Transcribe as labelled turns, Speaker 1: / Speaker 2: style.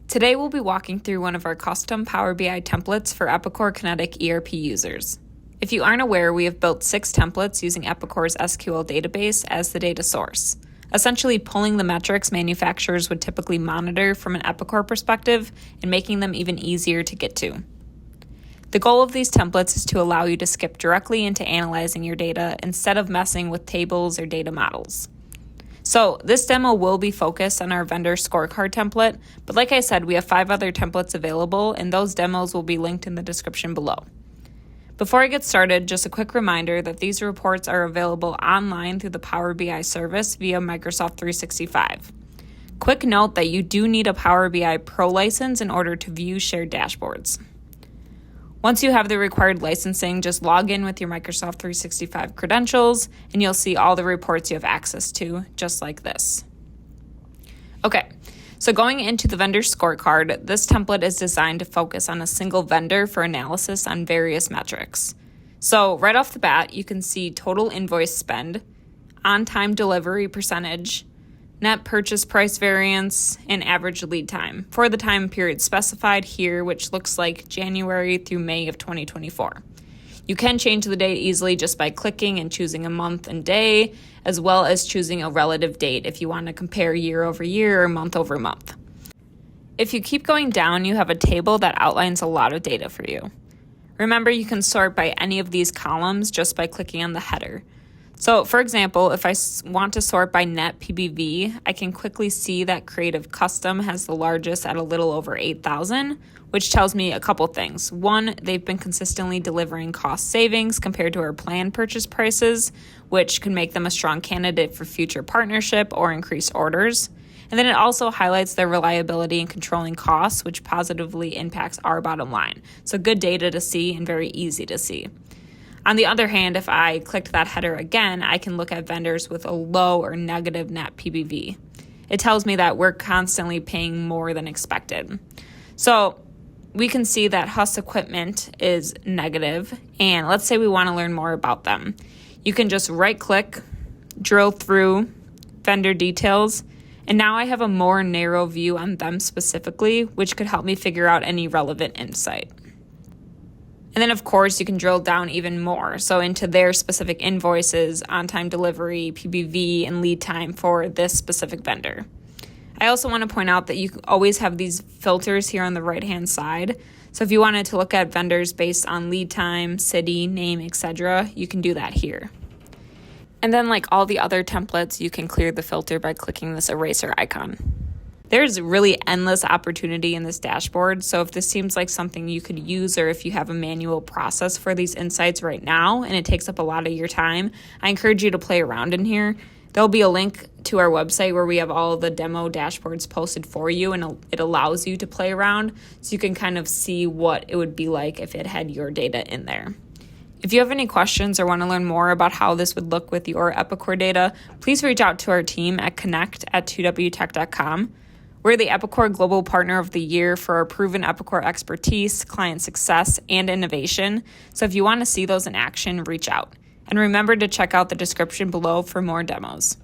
Speaker 1: Today we'll be walking through one of our custom Power BI templates for Epicor Kinetic ERP users. If you aren't aware, we have built 6 templates using Epicor's SQL database as the data source, essentially pulling the metrics manufacturers would typically monitor from an Epicor perspective and making them even easier to get to. The goal of these templates is to allow you to skip directly into analyzing your data instead of messing with tables or data models. So this demo will be focused on our Vendor Scorecard template, but like I said, we have 5 other templates available, and those demos will be linked in the description below. Before I get started, just a quick reminder that these reports are available online through the Power BI service via Microsoft 365. Quick note that you do need a Power BI Pro license in order to view shared dashboards. Once you have the required licensing, just log in with your Microsoft 365 credentials, and you'll see all the reports you have access to, just like this. Okay, so going into the vendor scorecard, this template is designed to focus on a single vendor for analysis on various metrics. So right off the bat, you can see total invoice spend, on-time delivery percentage, net purchase price variance, and average lead time for the time period specified here, which looks like January through May of 2024. You can change the date easily just by clicking and choosing a month and day, as well as choosing a relative date if you want to compare year over year or month over month. If you keep going down, you have a table that outlines a lot of data for you. Remember, you can sort by any of these columns just by clicking on the header. So, for example, if I want to sort by net PBV, I can quickly see that Creative Custom has the largest at a little over 8,000, which tells me a couple things. One, they've been consistently delivering cost savings compared to our planned purchase prices, which can make them a strong candidate for future partnership or increased orders. And then it also highlights their reliability in controlling costs, which positively impacts our bottom line. So good data to see and very easy to see. On the other hand, if I clicked that header again, I can look at vendors with a low or negative net PBV. It tells me that we're constantly paying more than expected. So we can see that Huss Equipment is negative, and let's say we want to learn more about them. You can just right-click, drill through vendor details, and now I have a more narrow view on them specifically, which could help me figure out any relevant insight. And then, of course, you can drill down even more, so into their specific invoices, on-time delivery, PBV, and lead time for this specific vendor. I also want to point out that you always have these filters here on the right-hand side. So if you wanted to look at vendors based on lead time, city, name, etc., you can do that here. And then, like all the other templates, you can clear the filter by clicking this eraser icon. There's really endless opportunity in this dashboard, so if this seems like something you could use or if you have a manual process for these insights right now and it takes up a lot of your time, I encourage you to play around in here. There'll be a link to our website where we have all the demo dashboards posted for you, and it allows you to play around so you can kind of see what it would be like if it had your data in there. If you have any questions or want to learn more about how this would look with your Epicor data, please reach out to our team at connect@2wtech.com. We're the Epicor Global Partner of the Year for our proven Epicor expertise, client success, and innovation. So if you want to see those in action, reach out. And remember to check out the description below for more demos.